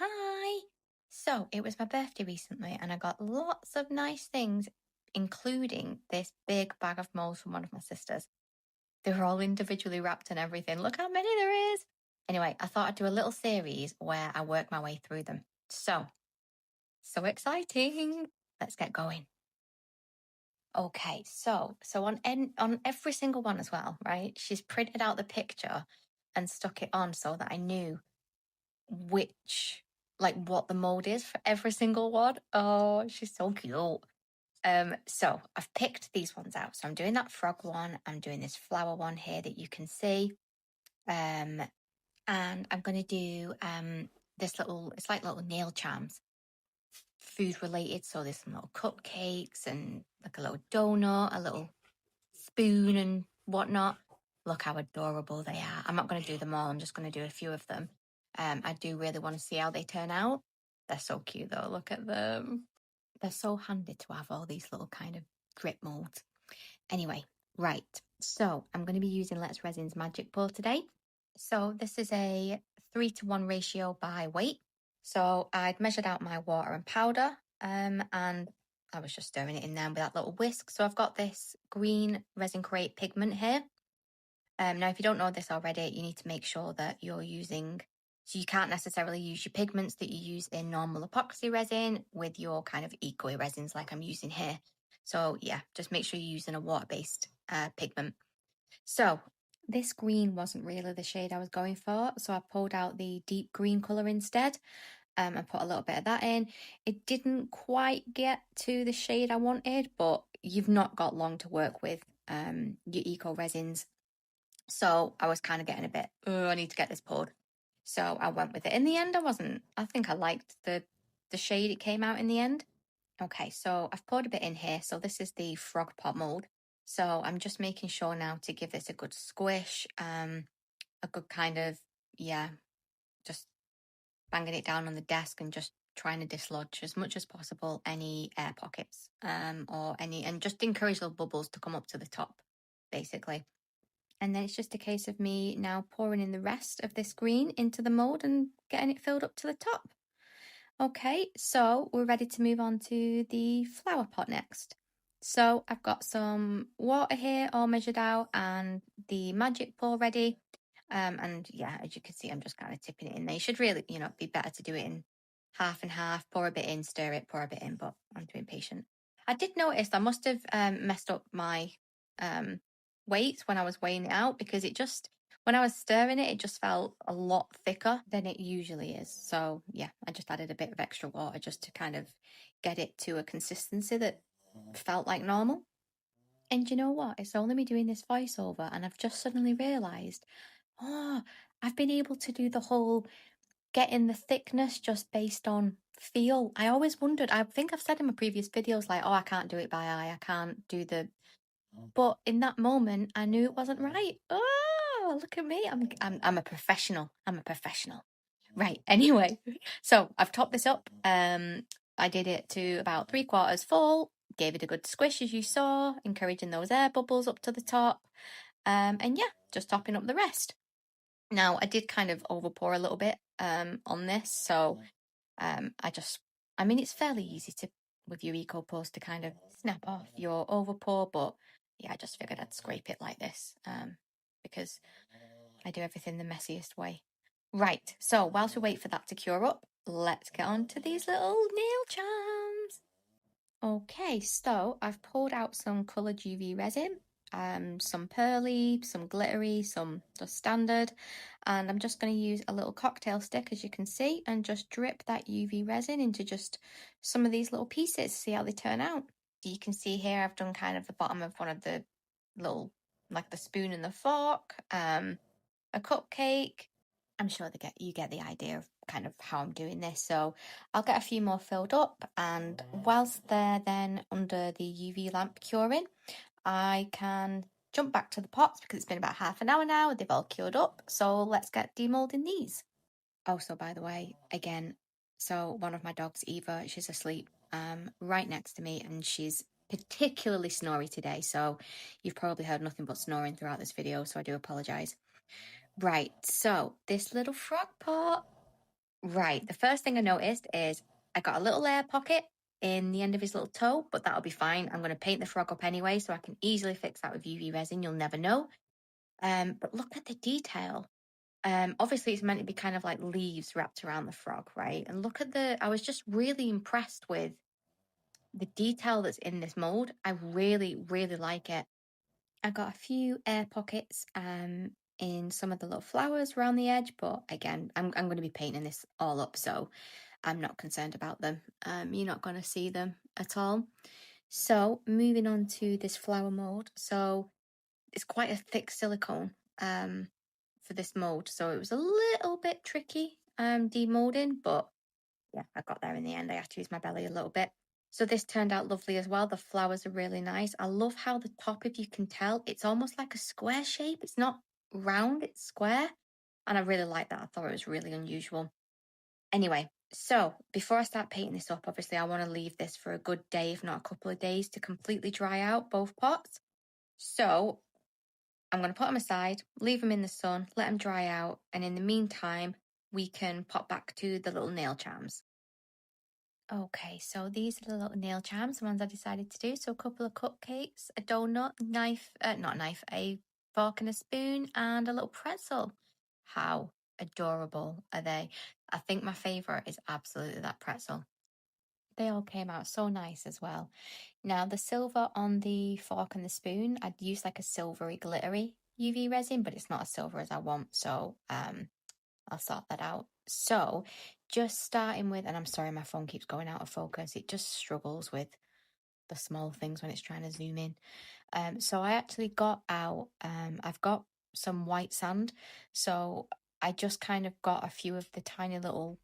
Hi! So, it was my birthday recently, and I got lots of nice things, including this big bag of molds from one of my sisters. They were all individually wrapped and everything. Look how many there is! Anyway, I thought I'd do a little series where I work my way through them. So exciting! Let's get going. Okay, so on every single one as well, right? She's printed out the picture and stuck it on so that I knew which like what the mold is for every single one. Oh, she's so cute. So I've picked these ones out. So I'm doing that frog one. I'm doing this flower one here that you can see. Um, and I'm gonna do this little, it's like little nail charms, food related. So there's some little cupcakes and like a little donut, a little spoon and whatnot. Look how adorable they are. I'm not going to do them all. I'm just going to do a few of them. I do really want to see how they turn out. They're so cute though. Look at them. They're so handy to have all these little kind of grip molds. Anyway, right. So I'm going to be using Let's Resin's Magic Pour today. So this is a 3-to-1 ratio by weight. So I'd measured out my water and powder, and I was just stirring it in there with that little whisk. So I've got this green resin create pigment here. Now, if you don't know this already, you need to make sure that you're using, so you can't necessarily use your pigments that you use in normal epoxy resin with your kind of eco-resins like I'm using here. So yeah, just make sure you're using a water-based pigment. So this green wasn't really the shade I was going for, so I pulled out the deep green colour instead. And put a little bit of that in. It didn't quite get to the shade I wanted, but you've not got long to work with your eco resins. So I was kind of getting a bit, oh, I need to get this poured. So I went with it. In the end, I think I liked the shade it came out in the end. Okay, so I've poured a bit in here. So this is the frog pot mold. So I'm just making sure now to give this a good squish, a good kind of, yeah, just banging it down on the desk and just trying to dislodge as much as possible any air pockets or any, and just encourage little bubbles to come up to the top, basically. And then it's just a case of me now pouring in the rest of this green into the mold and getting it filled up to the top. Okay, so we're ready to move on to the flower pot next. So I've got some water here all measured out and the magic pour ready. And yeah, as you can see, I'm just kind of tipping it in there. You should really, be better to do it in half and half, pour a bit in, stir it, pour a bit in, but I'm too impatient. I did notice I must have messed up my weight when I was weighing it out because when I was stirring it, it just felt a lot thicker than it usually is. So yeah, I just added a bit of extra water just to kind of get it to a consistency that felt like normal. And you know what? It's only me doing this voiceover, and I've just suddenly realised, oh, I've been able to do the whole getting the thickness just based on feel. I always wondered, I think I've said in my previous videos, like, oh, I can't do it by eye, I can't do the, but in that moment, I knew it wasn't right. Oh, look at me. I'm a professional. I'm a professional. Right. Anyway, so I've topped this up. I did it to about 3/4 full, gave it a good squish as you saw, encouraging those air bubbles up to the top. And yeah, just topping up the rest. Now I did kind of over pour a little bit on this, so it's fairly easy to with your eco pours to kind of snap off your over pour, but yeah, I just figured I'd scrape it like this because I do everything the messiest way. Right, so whilst we wait for that to cure up, let's get on to these little nail charms. Okay, so I've poured out some coloured UV resin, some pearly, some glittery, some just standard, and I'm just going to use a little cocktail stick, as you can see, and just drip that UV resin into just some of these little pieces, see how they turn out. You can see here I've done kind of the bottom of one of the little, like the spoon and the fork, a cupcake. I'm sure you get the idea of kind of how I'm doing this. So I'll get a few more filled up, and whilst they're then under the UV lamp curing, I can jump back to the pots because it's been about half an hour now. They've all cured up. So let's get demolding these. Also, by the way, again, so one of my dogs, Eva, she's asleep right next to me, and she's particularly snory today. So you've probably heard nothing but snoring throughout this video. So I do apologise. Right, so this little frog pot, Right. The first thing I noticed is I got a little air pocket in the end of his little toe, but that'll be fine. I'm going to paint the frog up anyway, so I can easily fix that with UV resin. You'll never know. But look at the detail. Obviously, it's meant to be kind of like leaves wrapped around the frog, right? And look at I was just really impressed with the detail that's in this mold. I really, really like it. I got a few air pockets in some of the little flowers around the edge, but again, I'm going to be painting this all up, so I'm not concerned about them. You're not going to see them at all. So moving on to this flower mold. So it's quite a thick silicone for this mold, so it was a little bit tricky demolding, but yeah, I got there in the end. I had to use my belly a little bit. So this turned out lovely as well. The flowers are really nice. I love how the top, if you can tell, it's almost like a square shape. It's not round, it's square. And I really like that. I thought it was really unusual. Anyway, so before I start painting this up, obviously I want to leave this for a good day, if not a couple of days, to completely dry out both pots. So I'm going to put them aside, leave them in the sun, let them dry out. And in the meantime, we can pop back to the little nail charms. Okay, so these are the little nail charms, the ones I decided to do. So a couple of cupcakes, a donut, not knife, a fork and a spoon, and a little pretzel. How adorable are they? I think my favorite is absolutely that pretzel. They all came out so nice as well. Now, the silver on the fork and the spoon, I'd use like a silvery glittery UV resin, but it's not as silver as I want. So I'll sort that out. So just starting with, and I'm sorry, my phone keeps going out of focus. It just struggles with the small things when it's trying to zoom in. So I actually got out, I've got some white sand. So I just kind of got a few of the tiny little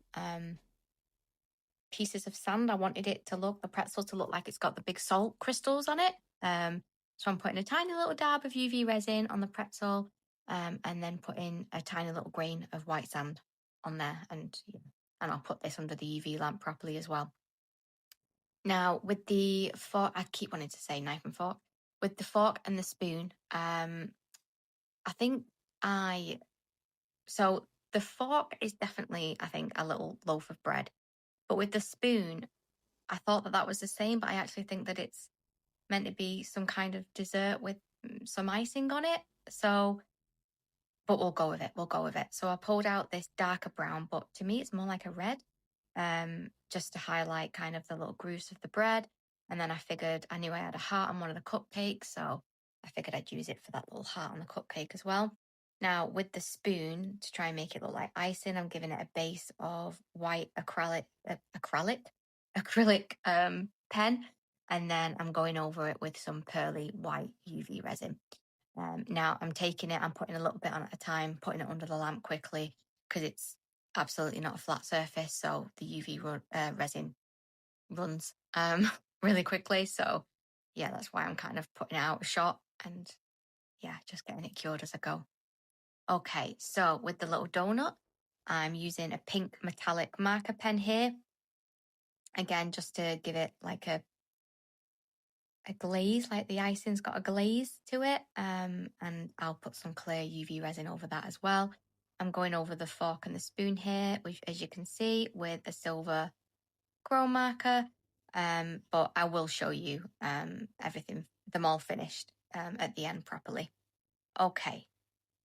pieces of sand. I wanted it to look, the pretzel to look like it's got the big salt crystals on it. So I'm putting a tiny little dab of UV resin on the pretzel, and then putting a tiny little grain of white sand on there, and I'll put this under the UV lamp properly as well. Now with the fork, I keep wanting to say knife and fork. With the fork and the spoon, I think so the fork is definitely, I think, a little loaf of bread. But with the spoon, I thought that was the same, but I actually think that it's meant to be some kind of dessert with some icing on it. So, but we'll go with it. We'll go with it. So I pulled out this darker brown, but to me, it's more like a red, just to highlight kind of the little grooves of the bread. And then I figured I knew I had a heart on one of the cupcakes, so I figured I'd use it for that little heart on the cupcake as well. Now, with the spoon, to try and make it look like icing, I'm giving it a base of white acrylic pen, and then I'm going over it with some pearly white UV resin. Now I'm taking it, I'm putting a little bit on at a time, putting it under the lamp quickly because it's absolutely not a flat surface, so the UV resin runs really quickly. So yeah, that's why I'm kind of putting it out a shot and yeah, just getting it cured as I go. Okay, so with the little donut, I'm using a pink metallic marker pen here. Again, just to give it like a glaze, like the icing's got a glaze to it. And I'll put some clear UV resin over that as well. I'm going over the fork and the spoon here, which, as you can see, with a silver chrome marker. But I will show you everything, them all finished at the end properly. Okay,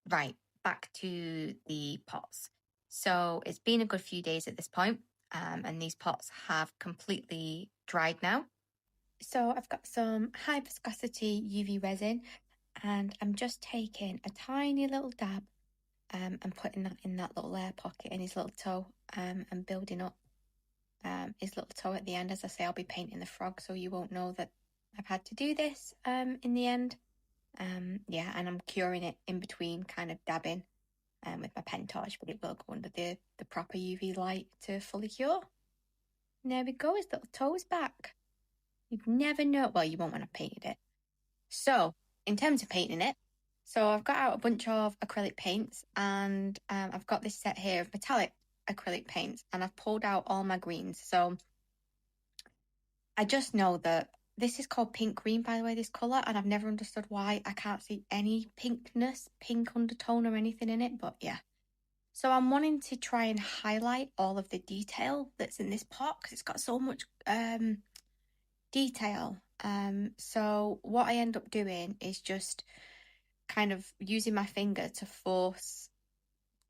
right, back to the pots. So it's been a good few days at this point, and these pots have completely dried now. So I've got some high viscosity UV resin, and I'm just taking a tiny little dab and putting that in that little air pocket in his little toe, and building up his little toe at the end. As I say, I'll be painting the frog, so you won't know that I've had to do this in the end. Yeah, and I'm curing it in between, kind of dabbing with my pen torch, but it will go under the proper UV light to fully cure. And there we go, his little toe's back. You'd never know. Well, you won't when I've painted it. So, in terms of painting it, so I've got out a bunch of acrylic paints, and I've got this set here of metallic acrylic paints, and I've pulled out all my greens. So I just know that this is called pink green, by the way, this colour, and I've never understood why I can't see any pink undertone or anything in it, but yeah. So I'm wanting to try and highlight all of the detail that's in this pot because it's got so much detail. So what I end up doing is just kind of using my finger to force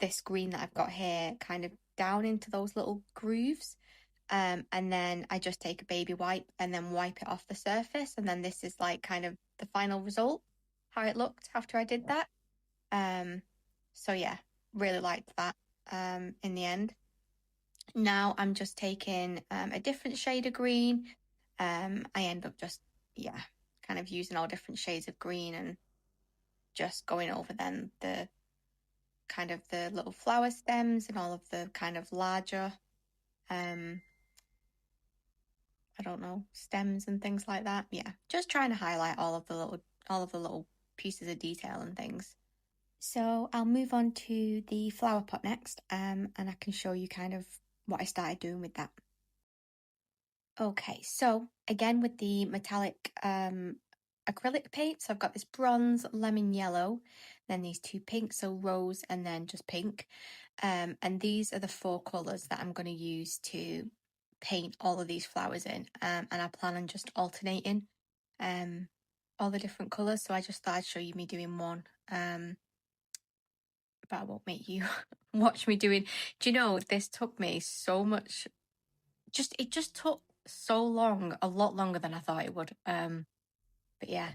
this green that I've got here kind of down into those little grooves. And then I just take a baby wipe and then wipe it off the surface. And then this is like kind of the final result, how it looked after I did that. So yeah, really liked that in the end. Now I'm just taking a different shade of green. I end up just, yeah, kind of using all different shades of green and just going over then the kind of the little flower stems and all of the kind of larger I don't know, stems and things like that. Yeah, just trying to highlight all of the little pieces of detail and things. So I'll move on to the flower pot next, and I can show you kind of what I started doing with that. Okay, so again with the metallic acrylic paint, so I've got this bronze, lemon yellow, then these two pinks, so rose and then just pink. And these are the 4 colours that I'm going to use to paint all of these flowers in. And I plan on just alternating all the different colours. So I just thought I'd show you me doing one. But I won't make you watch me doing. Do you know, this took me so much. It just took so long, a lot longer than I thought it would. But yeah,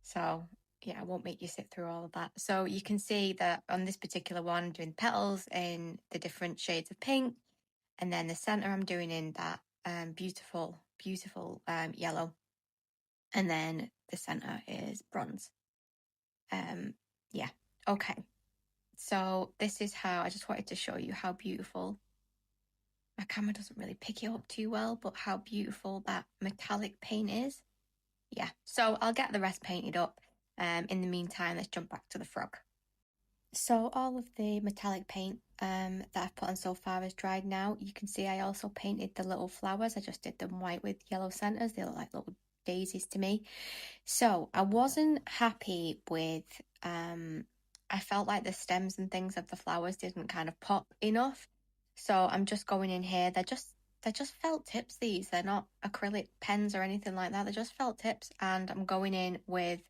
so yeah, I won't make you sit through all of that. So you can see that on this particular one, I'm doing petals in the different shades of pink. And then the center I'm doing in that beautiful yellow. And then the center is bronze. Yeah, okay. So this is how, I just wanted to show you how beautiful, my camera doesn't really pick it up too well, but how beautiful that metallic paint is. Yeah, so I'll get the rest painted up. In the meantime, let's jump back to the frog. So all of the metallic paint that I've put on so far is dried now. You can see I also painted the little flowers. I just did them white with yellow centers. They look like little daisies to me. So I wasn't happy with, I felt like the stems and things of the flowers didn't kind of pop enough. So I'm just going in here. They're just felt tips, these. They're not acrylic pens or anything like that. They're just felt tips. And I'm going in with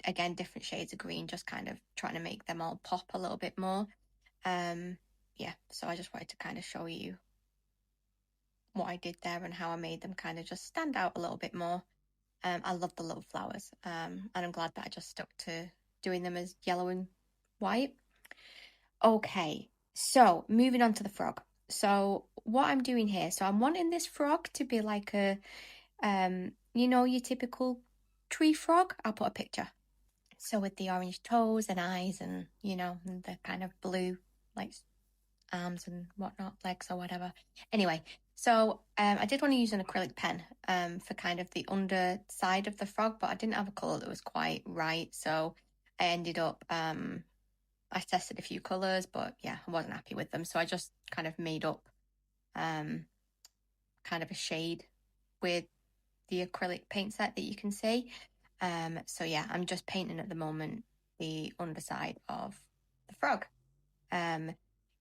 again, different shades of green, just kind of trying to make them all pop a little bit more. Yeah, so I just wanted to kind of show you what I did there and how I made them kind of just stand out a little bit more. I love the little flowers, and I'm glad that I just stuck to doing them as yellow and white. Okay, so moving on to the frog. So what I'm doing here, so I'm wanting this frog to be like a, you know, your typical tree frog. I'll put a picture. So with the orange toes and eyes and, you know, and the kind of blue, like, arms and whatnot, legs or whatever. Anyway, so I did want to use an acrylic pen for kind of the underside of the frog, but I didn't have a colour that was quite right. So I ended up, I tested a few colours, but yeah, I wasn't happy with them. So I just kind of made up kind of a shade with the acrylic paint set that you can see. So yeah, I'm just painting at the moment the underside of the frog.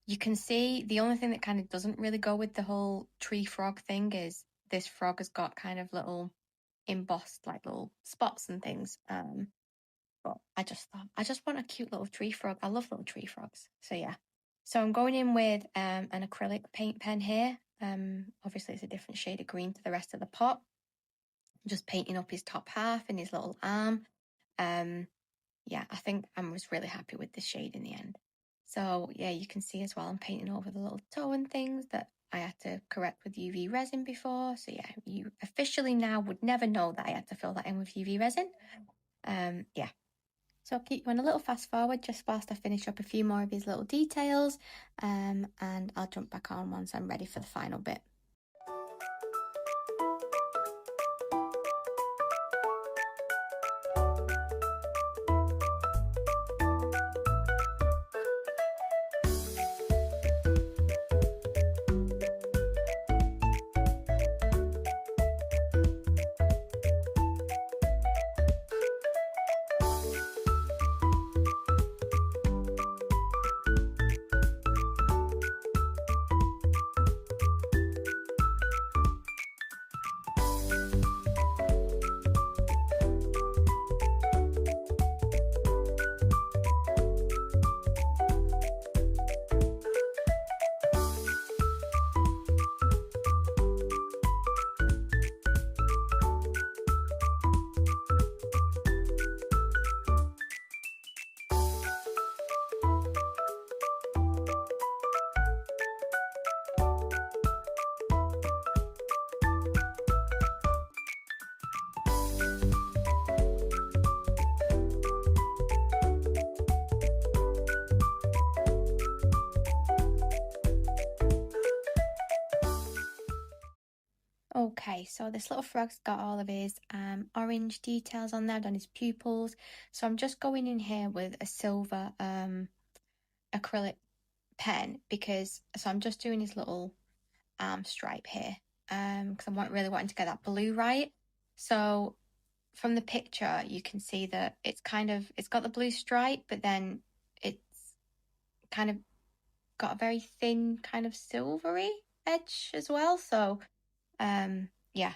You can see the only thing that kind of doesn't really go with the whole tree frog thing is this frog has got kind of little embossed like little spots and things. But I just thought I just want a cute little tree frog. I love little tree frogs. So yeah. So I'm going in with an acrylic paint pen here. Obviously it's a different shade of green to the rest of the pot. Just painting up his top half and his little arm. Yeah, I think I was really happy with the shade in the end. So yeah, you can see as well I'm painting over the little toe and things that I had to correct with UV resin before. So yeah, you officially now would never know that I had to fill that in with UV resin. Yeah. So I'll keep you on a little fast forward just whilst I finish up a few more of these little details. And I'll jump back on once I'm ready for the final bit. Okay, so this little frog's got all of his orange details on there, on his pupils. So I'm just going in here with a silver acrylic pen because so I'm just doing his little arm stripe here because really wanting to get that blue right. So from the picture you can see that it's got the blue stripe, but then it's kind of got a very thin kind of silvery edge as well. So yeah,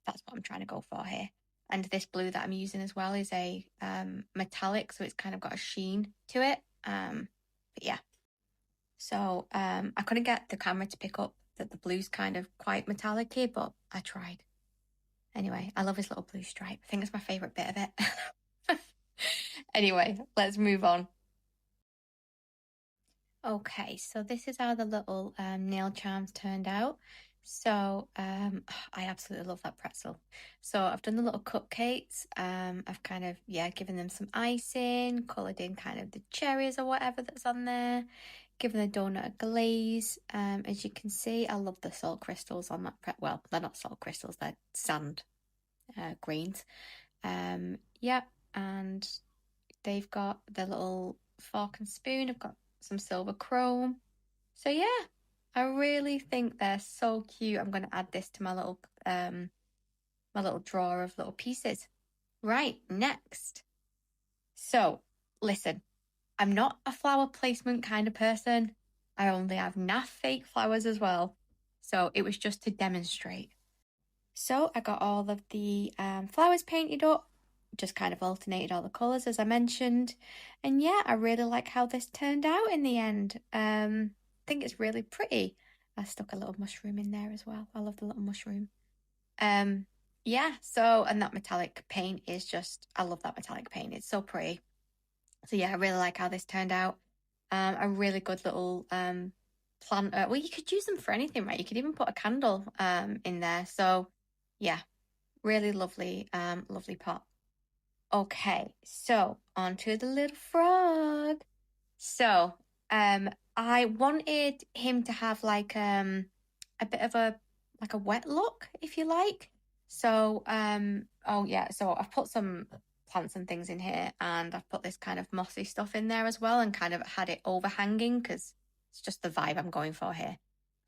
that's what I'm trying to go for here. And this blue that I'm using as well is a metallic, so it's kind of got a sheen to it. But yeah, so I couldn't get the camera to pick up that the blue's kind of quite metallic-y, but I tried. Anyway, I love his little blue stripe. I think it's my favourite bit of it. Anyway, let's move on. Okay, so this is how the little nail charms turned out. So I absolutely love that pretzel. So I've done the little cupcakes. I've kind of, yeah, given them some icing, coloured in kind of the cherries or whatever that's on there, given the donut a glaze. As you can see, I love the salt crystals on that well, they're not salt crystals, they're sand grains. Yeah, and they've got the little fork and spoon. I've got some silver chrome. So yeah, I really think they're so cute. I'm going to add this to my little drawer of little pieces. Right, next. So, listen, I'm not a flower placement kind of person. I only have naff fake flowers as well. So it was just to demonstrate. So I got all of the flowers painted up, just kind of alternated all the colours as I mentioned. And yeah, I really like how this turned out in the end. I think it's really pretty. I stuck a little mushroom in there as well. I love the little mushroom. Um, yeah, so, and that metallic paint is just, I love that metallic paint. It's so pretty. So yeah, I really like how this turned out. A really good little plant. Well, you could use them for anything, right? You could even put a candle in there. So yeah, really lovely, lovely pot. Okay, so on to the little frog. So, I wanted him to have like a bit of a wet look, if you like. So, oh yeah, so I've put some plants and things in here, and I've put this kind of mossy stuff in there as well, and kind of had it overhanging because it's just the vibe I'm going for here.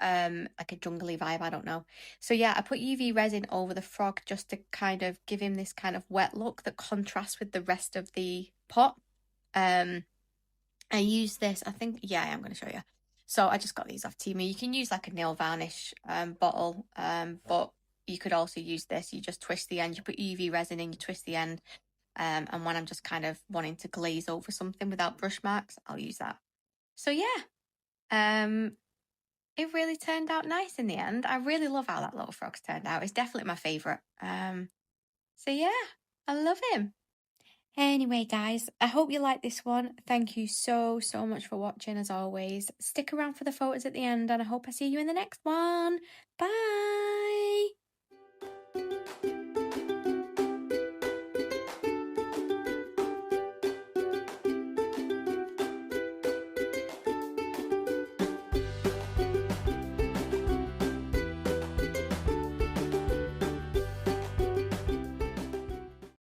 Like a jungly vibe, I don't know. So yeah, I put UV resin over the frog just to kind of give him this kind of wet look that contrasts with the rest of the pot. I use this, I think, yeah, I am going to show you. So I just got these off Temu. You can use like a nail varnish bottle, but you could also use this. You just twist the end, you put UV resin in, you twist the end. And when I'm just kind of wanting to glaze over something without brush marks, I'll use that. So yeah, it really turned out nice in the end. I really love how that little frog's turned out. It's definitely my favourite. So yeah, I love him. Anyway, guys, I hope you liked this one. Thank you so, so much for watching as always. Stick around for the photos at the end, and I hope I see you in the next one. Bye!